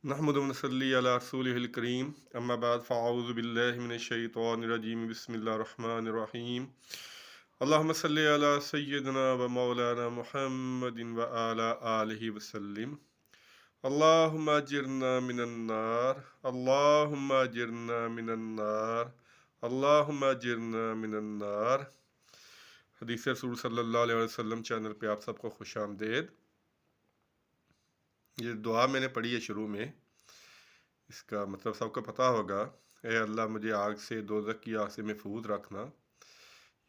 नहमदु व नसल्ली अला रसूलिहिल करीम अम्मा बाद फ़अऊज़ु बिल्लाहि मिनश शैतानिर रजीम बिस्मिल्लाहिर रहमानिर रहीम अल्लाहुम्मा सल्लि अला सय्यिदिना व मौलाना मुहम्मदिन व अला आलिहि वसल्लिम अल्लाहुम्मा अजिरना मिनन नार अल्लाहुम्मा अजिरना मिनन नार अल्लाहुम्मा अजिरना मिनन नार। हदीस रसूल सल्लल्लाहु अलैहि वसल्लम चैनल पे आप सबको खुशामदीद। ये दुआ मैंने पढ़ी है शुरू में, इसका मतलब सबको पता होगा। ए अल्लाह मुझे आग से, दोज़ख की आग से महफूज रखना।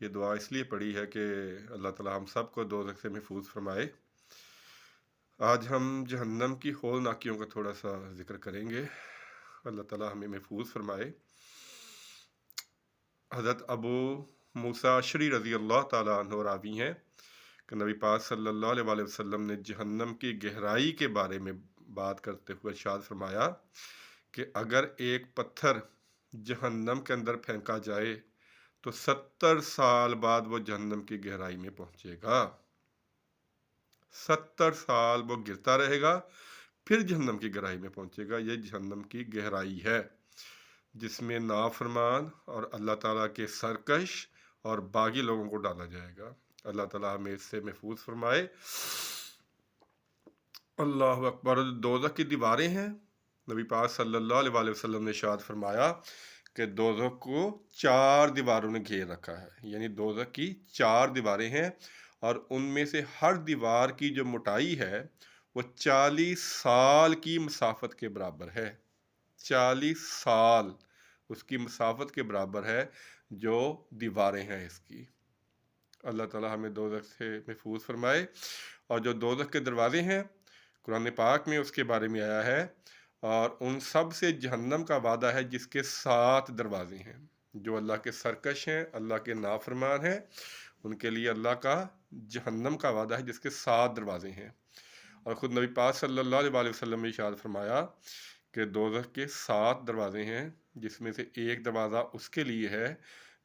ये दुआ इसलिए पढ़ी है कि अल्लाह ताला हम सबको दोज़ख से महफूज फरमाए। आज हम जहन्नम की हौलनाकियों का थोड़ा सा जिक्र करेंगे। अल्लाह ताला हमें महफूज फरमाए। हज़रत अबू मूसा अशरी रज़ी अल्लाह ताला अन्हु रावी हैं कि नबी पाक सल्लल्लाहु अलैहि वसल्लम ने जहन्नम की गहराई के बारे में बात करते हुए इरशाद फरमाया कि अगर एक पत्थर जहन्नम के अंदर फेंका जाए तो 70 साल बाद वो जहन्नम की गहराई में पहुंचेगा। 70 साल वो गिरता रहेगा, फिर जहन्नम की गहराई में पहुंचेगा। ये जहन्नम की गहराई है जिसमें नाफरमान और अल्लाह ताला के सरकश और बागी लोगों को डाला जाएगा। अल्लाह ताला हमें इससे महफूज फरमाए। अल्लाह अकबर। दोज़ख की दीवारें हैं। नबी पाक सल्लल्लाहु अलैहि वसल्लम ने इरशाद फरमाया कि दोज़ख को 4 दीवारों ने घेर रखा है, यानी दोज़ख की 4 दीवारें हैं और उनमें से हर दीवार की जो मोटाई है वो 40 साल की मसाफत के बराबर है। 40 साल उसकी मसाफत के बराबर है जो दीवारें हैं इसकी। अल्लाह ताला हमें दोज़ख से महफूज फरमाए। और जो दोज़ख के दरवाजे हैं, कुरान पाक में उसके बारे में आया है और उन सब से जहन्नम का वादा है जिसके 7 दरवाजे हैं। जो अल्लाह के सरकश हैं, अल्लाह के नाफरमान हैं, उनके लिए अल्लाह का जहन्नम का वादा है जिसके 7 दरवाजे हैं। और ख़ुद नबी पाक सल्लल्लाहु अलैहि वसल्लम ने इरशाद फरमाया कि दोज़ख के 7 दरवाजे हैं जिसमें से एक दरवाज़ा उसके लिए है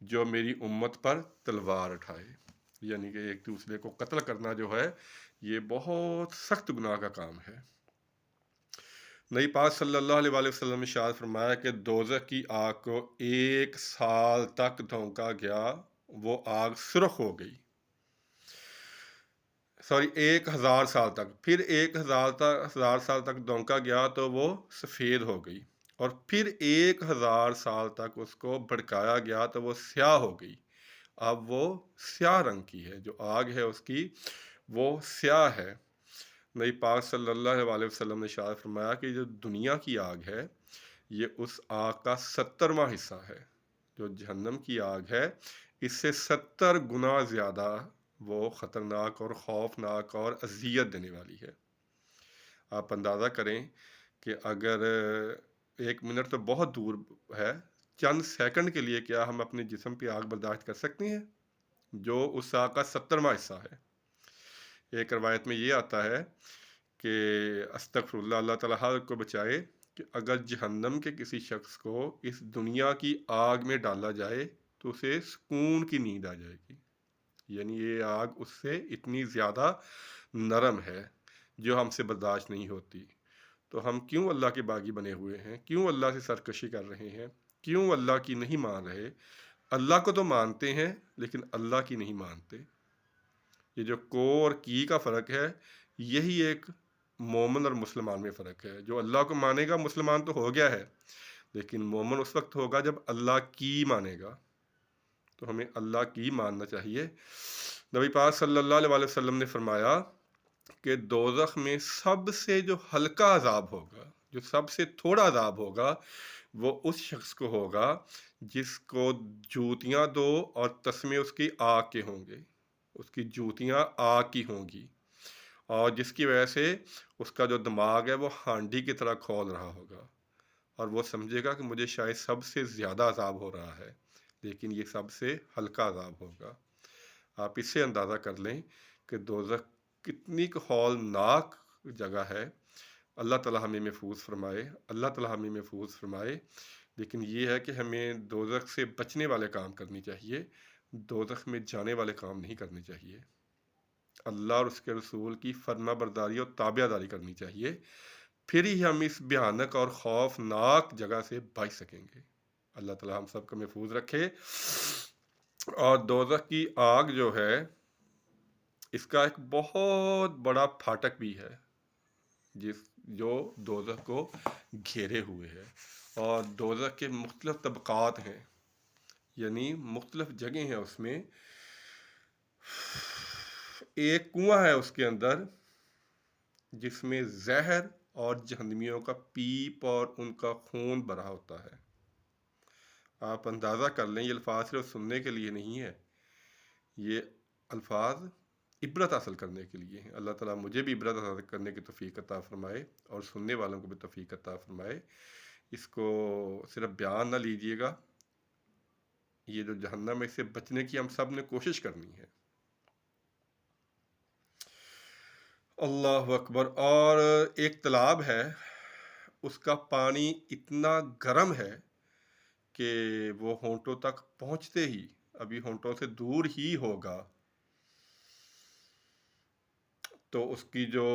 जो मेरी उम्मत पर तलवार उठाए, यानी कि एक दूसरे को कत्ल करना जो है ये बहुत सख्त गुनाह का काम है। नबी पाक सल्लल्लाहु अलैहि वसल्लम ने इरशाद फरमाया कि दोज़ख की आग को 1 साल तक धोंका गया, वो आग सुर्ख हो गई। 1000 साल तक, फिर 1000 साल तक धोंका गया तो वो सफ़ेद हो गई, और फिर 1000 साल तक उसको भड़काया गया तो वो स्याह हो गई। अब वो स्याह रंग की है, जो आग है उसकी वो स्याह है। नबी पाक सल्लल्लाहु अलैहि वसल्लम ने इरशाद फरमाया कि जो दुनिया की आग है ये उस आग का 70वां हिस्सा है। जो जहन्नम की आग है इससे 70 गुना ज़्यादा वो ख़तरनाक और ख़ौफनाक और अजियत देने वाली है। आप अंदाज़ा करें कि अगर 1 मिनट तो बहुत दूर है, चंद सेकंड के लिए क्या हम अपने जिस्म पे आग बर्दाश्त कर सकते हैं जो उस आग का 70वां हिस्सा है। एक रवायत में ये आता है कि अस्तगफिरुल्लाह, अल्लाह ताला हर को बचाए, कि अगर जहन्नम के किसी शख्स को इस दुनिया की आग में डाला जाए तो उसे सुकून की नींद आ जाएगी। यानी ये आग उससे इतनी ज़्यादा नरम है जो हमसे बर्दाश्त नहीं होती। तो हम क्यों अल्लाह के बागी बने हुए हैं? क्यों अल्लाह से सरकशी कर रहे हैं? क्यों अल्लाह की नहीं मान रहे? अल्लाह को तो मानते हैं लेकिन अल्लाह की नहीं मानते। ये जो को और की का फ़र्क है, यही एक मोमिन और मुसलमान में फ़र्क है। जो अल्लाह को मानेगा मुसलमान तो हो गया है, लेकिन मोमिन उस वक्त होगा जब अल्लाह की मानेगा। तो हमें अल्लाह की मानना चाहिए। नबी पाक सल्लल्लाहु अलैहि वसल्लम ने फरमाया कि दोज़ख में सबसे जो हल्का अज़ाब होगा, जो सबसे थोड़ा अज़ाब होगा, वो उस शख्स को होगा जिसको जूतियाँ दो और तस्मे उसकी आग के होंगे। उसकी जूतियाँ आग की होंगी और जिसकी वजह से उसका जो दिमाग है वो हांडी की तरह खौल रहा होगा और वो समझेगा कि मुझे शायद सबसे ज़्यादा अज़ाब हो रहा है, लेकिन ये सबसे हल्का अज़ाब होगा। आप इससे अंदाज़ा कर लें कि दोज़ख कितनी हौलनाक जगह है। अल्लाह ताला हमें महफूज फरमाए, अल्लाह ताला हमें महफूज फरमाए। लेकिन ये है कि हमें दोज़ख से बचने वाले काम करने चाहिए, दोज़ख में जाने वाले काम नहीं करने चाहिए। अल्लाह और उसके रसूल की फर्मा बरदारी और ताबियादारी करनी चाहिए, پھر ہی ہم اس بھیانک اور خوفناک جگہ سے بچ سکیں گے۔ اللہ تعالی ہم سب کو محفوظ رکھے۔ اور دوزخ کی آگ جو ہے، اس کا ایک بہت بڑا پھاٹک بھی ہے جو دوزخ کو گھیرے ہوئے ہے، اور دوزخ کے مختلف طبقات ہیں، یعنی مختلف جگہیں ہیں اس میں۔ ایک کنواں ہے اس کے اندر جس میں زہر اور جہنمیوں کا پیپ اور ان کا خون بھرا ہوتا ہے۔ آپ اندازہ کر لیں، یہ الفاظ صرف سننے کے لیے نہیں ہے، یہ الفاظ عبرت حاصل کرنے کے لیے ہیں۔ اللہ تعالیٰ مجھے بھی عبرت حاصل کرنے کی توفیق عطا فرمائے، اور سننے والوں کو بھی توفیق عطا فرمائے۔ اس کو صرف بیان نہ لیجیے گا، یہ جو جہنم ہے اس سے بچنے کی ہم سب نے کوشش کرنی ہے۔ اللہ اکبر۔ اور ایک تالاب ہے، اس کا پانی اتنا گرم ہے کہ وہ ہونٹوں تک پہنچتے ہی، ابھی ہونٹوں سے دور ہی ہوگا تو اس کی جو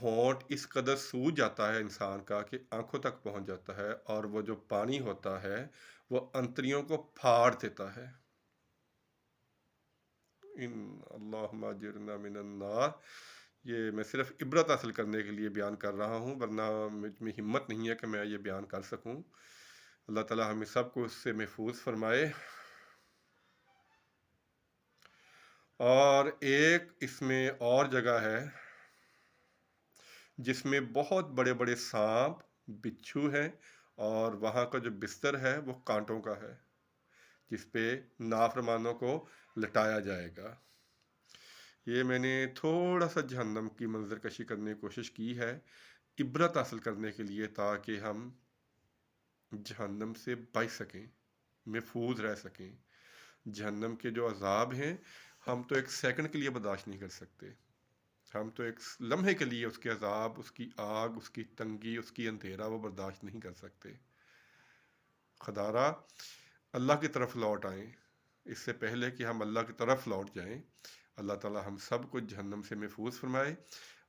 ہونٹ اس قدر سوج جاتا ہے انسان کا کہ آنکھوں تک پہنچ جاتا ہے، اور وہ جو پانی ہوتا ہے وہ انتریوں کو پھاڑ دیتا ہے۔ اللہم اجرنا من النار۔ یہ میں صرف عبرت حاصل کرنے کے لیے بیان کر رہا ہوں، ورنہ مجھ میں ہمت نہیں ہے کہ میں یہ بیان کر سکوں۔ اللہ تعالیٰ ہمیں سب کو اس سے محفوظ فرمائے۔ اور ایک اس میں اور جگہ ہے جس میں بہت بڑے بڑے سانپ، بچھو ہیں، اور وہاں کا جو بستر ہے وہ کانٹوں کا ہے، جس پہ نافرمانوں کو لٹایا جائے گا۔ یہ میں نے تھوڑا سا جہنم کی منظر کشی کرنے کی کوشش کی ہے، عبرت حاصل کرنے کے لیے، تاکہ ہم جہنم سے بچ سکیں، محفوظ رہ سکیں۔ جہنم کے جو عذاب ہیں ہم تو ایک سیکنڈ کے لیے برداشت نہیں کر سکتے، ہم تو ایک لمحے کے لیے اس کے عذاب، اس کی آگ، اس کی تنگی، اس کی اندھیرا وہ برداشت نہیں کر سکتے۔ خدارہ اللہ کی طرف لوٹ آئیں، اس سے پہلے کہ ہم اللہ کی طرف لوٹ جائیں۔ اللہ تعالی ہم سب کو جہنم سے محفوظ فرمائے۔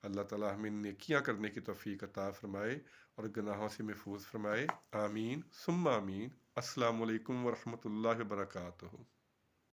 اللہ تعالی ہمیں نیکیاں کرنے کی توفیق عطا فرمائے اور گناہوں سے محفوظ فرمائے۔ آمین ثم آمین۔ السلام علیکم ورحمۃ اللہ وبرکاتہ۔